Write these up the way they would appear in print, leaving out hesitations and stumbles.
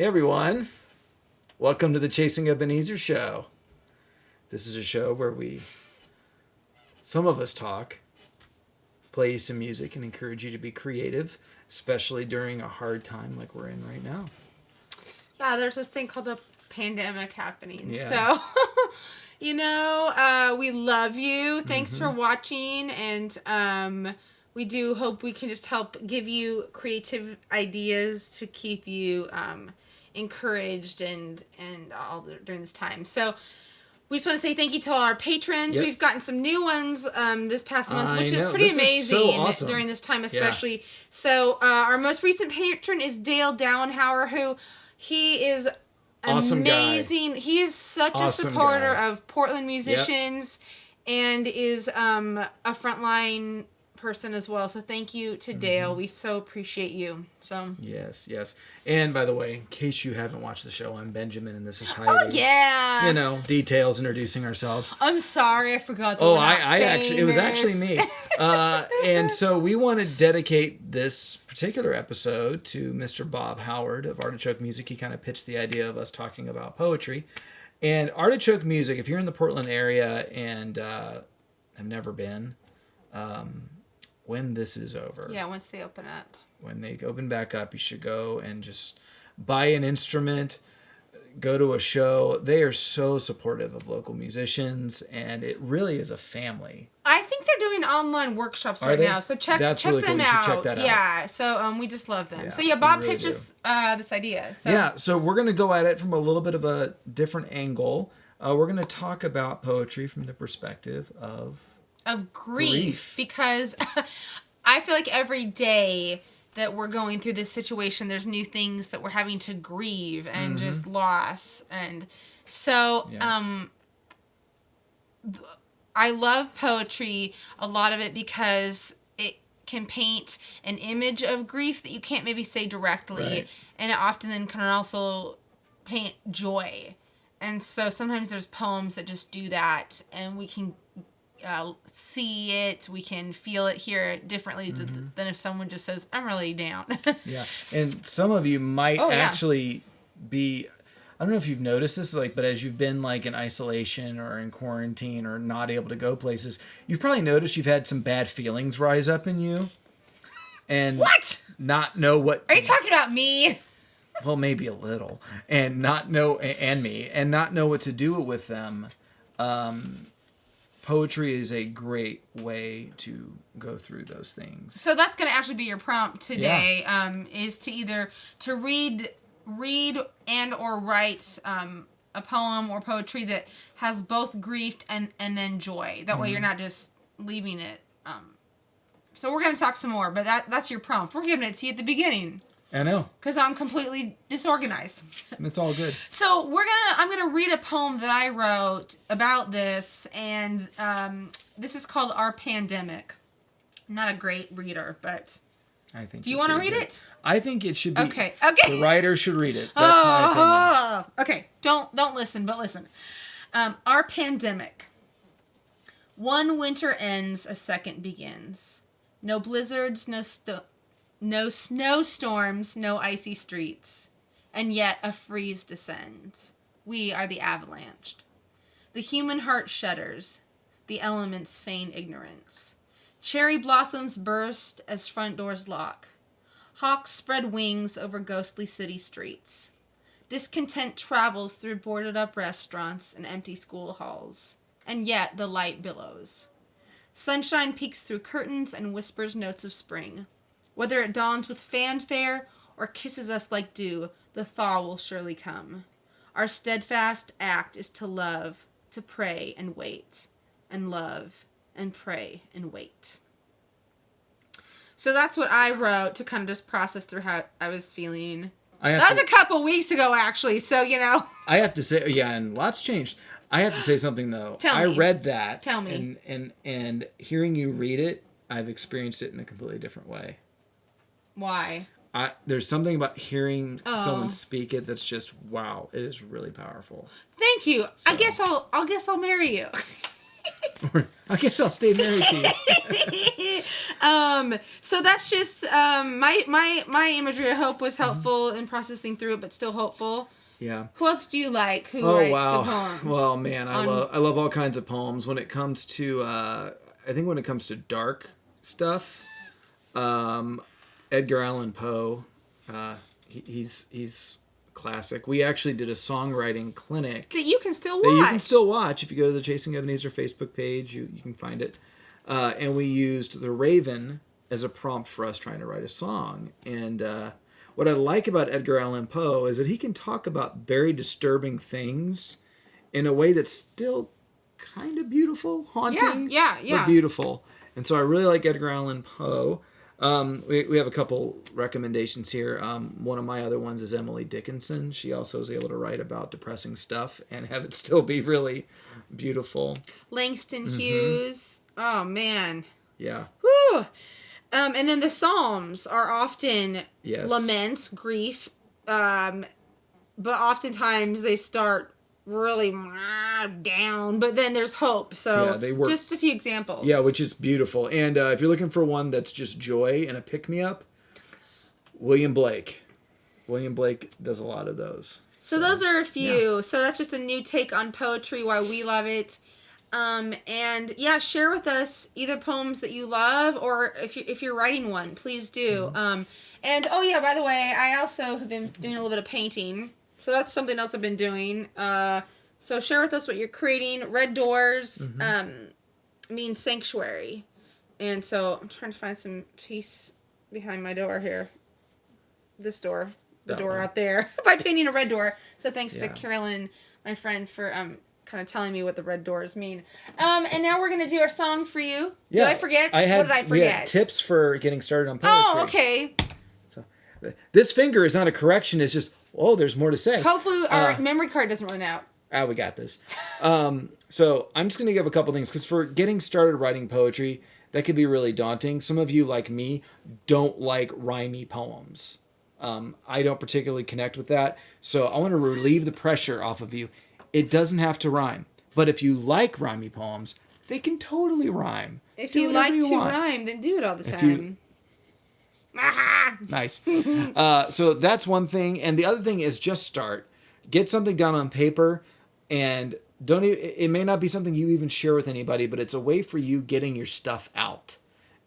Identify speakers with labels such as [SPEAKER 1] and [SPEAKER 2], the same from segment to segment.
[SPEAKER 1] Hey everyone, welcome to the Chasing Ebenezer Show. This is a show where some of us talk, play you some music, and encourage you to be creative, especially during a hard time like we're in right now.
[SPEAKER 2] Yeah, there's this thing called the pandemic happening.
[SPEAKER 1] Yeah.
[SPEAKER 2] So, we love you. Thanks for watching, and we do hope we can just help give you creative ideas to keep you encouraged and all during this time. So we just want to say thank you to all our patrons.
[SPEAKER 1] Yep.
[SPEAKER 2] We've gotten some new ones this past month, which is
[SPEAKER 1] know.
[SPEAKER 2] pretty
[SPEAKER 1] This
[SPEAKER 2] amazing
[SPEAKER 1] is so awesome.
[SPEAKER 2] during this time especially. Yeah. So our most recent patron is Dale Downhauer, who he is
[SPEAKER 1] awesome
[SPEAKER 2] amazing.
[SPEAKER 1] Guy.
[SPEAKER 2] He is such a supporter of Portland musicians and is a frontline person as well. So thank you to Dale. We so appreciate you. So
[SPEAKER 1] yes. And by the way, in case you haven't watched the show, I'm Benjamin and this is Heidi.
[SPEAKER 2] Oh yeah.
[SPEAKER 1] Details, introducing ourselves.
[SPEAKER 2] I'm sorry, I forgot that.
[SPEAKER 1] It was actually me. And so we want to dedicate this particular episode to Mr. Bob Howard of Artichoke Music. He kind of pitched the idea of us talking about poetry. And Artichoke Music, if you're in the Portland area and have never been, when this is over.
[SPEAKER 2] Yeah, once they open up.
[SPEAKER 1] When they open back up, you should go and just buy an instrument, go to a show. They are so supportive of local musicians, and it really is a family.
[SPEAKER 2] I think they're doing online workshops right now, so check
[SPEAKER 1] really
[SPEAKER 2] them
[SPEAKER 1] cool.
[SPEAKER 2] out.
[SPEAKER 1] Check that out.
[SPEAKER 2] Yeah, so we just love them.
[SPEAKER 1] Yeah,
[SPEAKER 2] so Bob
[SPEAKER 1] really
[SPEAKER 2] pitched us this idea. So.
[SPEAKER 1] Yeah, so we're going to go at it from a little bit of a different angle. We're going to talk about poetry from the perspective of grief. Because
[SPEAKER 2] I feel like every day that we're going through this situation, there's new things that we're having to grieve and just loss. And so I love poetry, a lot of it, because it can paint an image of grief that you can't maybe say directly.
[SPEAKER 1] Right.
[SPEAKER 2] And it often then can also paint joy. And so sometimes there's poems that just do that, and we can see it, we can feel it, hear it differently than if someone just says, I'm really down.
[SPEAKER 1] Yeah. And some of you might actually be, I don't know if you've noticed this, but as you've been in isolation or in quarantine or not able to go places, you've probably noticed you've had some bad feelings rise up in you. And
[SPEAKER 2] what?
[SPEAKER 1] Not know what.
[SPEAKER 2] Are you talking about me?
[SPEAKER 1] Well, maybe a little. And not know what to do with them. Poetry is a great way to go through those things.
[SPEAKER 2] So that's going to actually be your prompt today, is to either to read and or write a poem or poetry that has both grief and then joy. That way you're not just leaving it. So we're going to talk some more, but that's your prompt. We're giving it to you at the beginning.
[SPEAKER 1] I know.
[SPEAKER 2] Because I'm completely disorganized.
[SPEAKER 1] It's all good.
[SPEAKER 2] So I'm gonna read a poem that I wrote about this, and this is called Our Pandemic. I'm not a great reader, but
[SPEAKER 1] I think.
[SPEAKER 2] Do you want to read it?
[SPEAKER 1] I think it should be.
[SPEAKER 2] Okay.
[SPEAKER 1] The writer should read it. That's my opinion.
[SPEAKER 2] Okay. Don't listen, but listen. Our Pandemic. One winter ends, a second begins. No blizzards, no snowstorms, no icy streets, and yet a freeze descends. We are the avalanched. The human heart shudders. The elements feign ignorance. Cherry blossoms burst as front doors lock. Hawks spread wings over ghostly city streets. Discontent travels through boarded-up restaurants and empty school halls, and yet the light billows. Sunshine peeks through curtains and whispers notes of spring. Whether it dawns with fanfare or kisses us like dew, the thaw will surely come. Our steadfast act is to love, to pray and wait, and love and pray and wait. So that's what I wrote to kind of just process through how I was feeling. That was a couple weeks ago, actually, so,
[SPEAKER 1] I have to say, and lots changed. I have to say something, though. I read that.
[SPEAKER 2] Tell me.
[SPEAKER 1] And hearing you read it, I've experienced it in a completely different way.
[SPEAKER 2] Why?
[SPEAKER 1] There's something about hearing someone speak it that's just, wow, it is really powerful.
[SPEAKER 2] Thank you. So. I guess I'll marry you.
[SPEAKER 1] I guess I'll stay married to you.
[SPEAKER 2] So that's just my imagery. I hope was helpful in processing through it, but still hopeful.
[SPEAKER 1] Yeah.
[SPEAKER 2] Who else do you like? Who writes the poems?
[SPEAKER 1] Well, man, I love all kinds of poems. When it comes to, I think when it comes to dark stuff, Edgar Allan Poe, he's classic. We actually did a songwriting clinic
[SPEAKER 2] that you can still watch.
[SPEAKER 1] That you can still watch if you go to the Chasing Ebenezer Facebook page. You can find it. And we used the Raven as a prompt for us trying to write a song. And what I like about Edgar Allan Poe is that he can talk about very disturbing things in a way that's still kind of beautiful, haunting, but beautiful. And so I really like Edgar Allan Poe. We have a couple recommendations here. One of my other ones is Emily Dickinson. She also is able to write about depressing stuff and have it still be really beautiful.
[SPEAKER 2] Langston Hughes. Oh, man.
[SPEAKER 1] Yeah.
[SPEAKER 2] Whew. And then the Psalms are often laments, grief, but oftentimes they start really down, but then there's hope. So they work. Just a few examples.
[SPEAKER 1] Yeah, which is beautiful. And if you're looking for one that's just joy and a pick-me-up, William Blake. William Blake does a lot of those.
[SPEAKER 2] So those are a few. Yeah. So that's just a new take on poetry, why we love it. And share with us either poems that you love, or if you're writing one, please do. And by the way, I also have been doing a little bit of painting, so that's something else I've been doing. So share with us what you're creating. Red doors mean sanctuary, and so I'm trying to find some peace behind my door here. This door, the door out there, by painting a red door. So thanks to Carolyn, my friend, for kind of telling me what the red doors mean. And now we're going to do our song for you. Yeah. Did I forget? What did I forget?
[SPEAKER 1] Yeah, tips for getting started on poetry.
[SPEAKER 2] Oh, okay.
[SPEAKER 1] So this finger is not a correction. It's just, there's more to say.
[SPEAKER 2] Hopefully our memory card doesn't run out.
[SPEAKER 1] We got this. So I'm just going to give a couple things, because for getting started writing poetry, that could be really daunting. Some of you, like me, don't like rhymey poems. I don't particularly connect with that. So I want to relieve the pressure off of you. It doesn't have to rhyme. But if you like rhymey poems, they can totally rhyme.
[SPEAKER 2] If you like to rhyme, then do it all the time.
[SPEAKER 1] Nice. So that's one thing. And the other thing is just start. Get something down on paper, and it may not be something you even share with anybody, but it's a way for you getting your stuff out.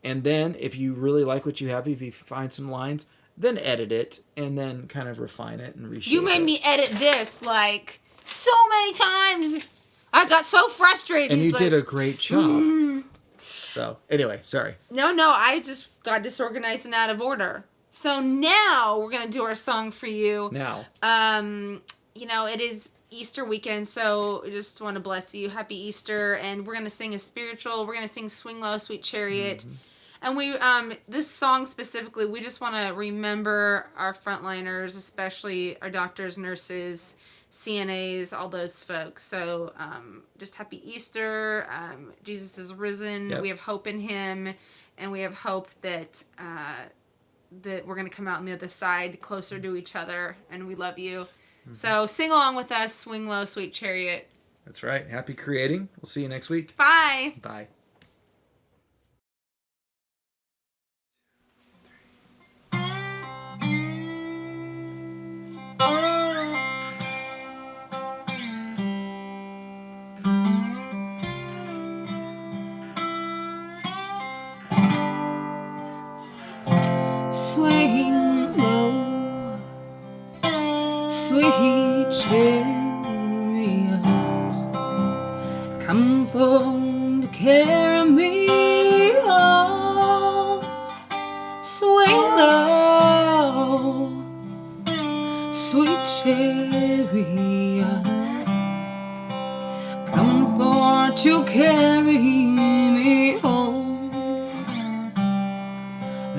[SPEAKER 1] And then if you really like what you have, if you find some lines, then edit it and then kind of refine it and reshape it.
[SPEAKER 2] You made me edit this like so many times. I got so frustrated.
[SPEAKER 1] And you did a great job. So, anyway, sorry.
[SPEAKER 2] No, I just got disorganized and out of order. So now we're going to do our song for you.
[SPEAKER 1] Now.
[SPEAKER 2] It is Easter weekend, so I just want to bless you. Happy Easter. And we're going to sing a spiritual. We're going to sing Swing Low, Sweet Chariot. And we, this song specifically, we just want to remember our frontliners, especially our doctors, nurses, CNAs, all those folks. So just happy Easter. Jesus is risen. Yep. We have hope in him, and we have hope that that we're going to come out on the other side closer to each other, and we love you. So sing along with us, Swing Low, Sweet Chariot.
[SPEAKER 1] That's right. Happy creating. We'll see you next week.
[SPEAKER 2] Bye.
[SPEAKER 1] Bye.
[SPEAKER 2] Swing low, sweet chariot, come forward to carry me home. Swing low, sweet chariot, come forward to carry me home.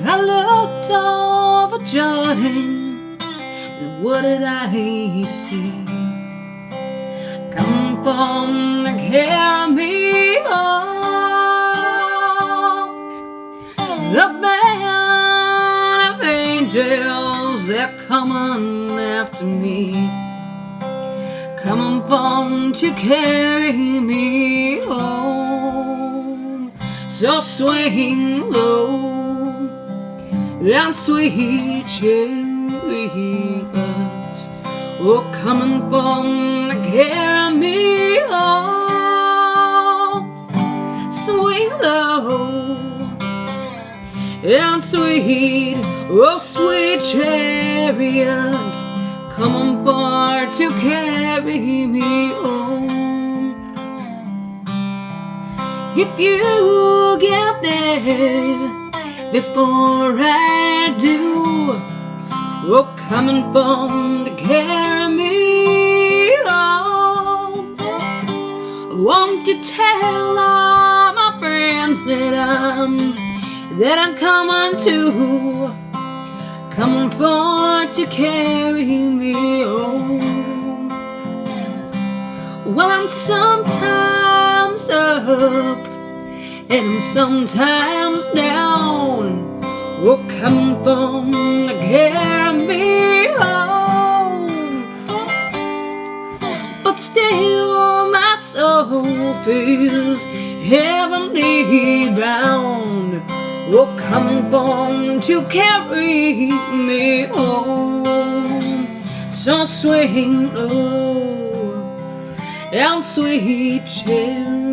[SPEAKER 2] I looked over Jordan, and what did I see? Come from to carry me home. The band of angels, they're coming after me, coming from to carry me home.
[SPEAKER 3] So swing low and sweet chariot, oh, coming from to carry me home. Swing low and sweet, oh sweet chariot, coming for to carry me home. If you get there before I do, oh, coming from to carry me home, won't you tell all my friends that I'm coming too, coming for to carry me home. Well, I'm sometimes up and sometimes down, oh, coming from to carry me home. But still my soul feels heavenly bound, oh, coming from to carry me home. So swing low and sweet chariot,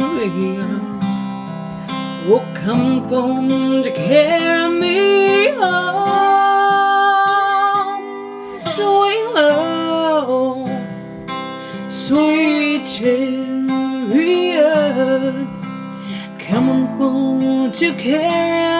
[SPEAKER 3] oh, come from to carry me home. Swing low, sweet chariot, coming from to carry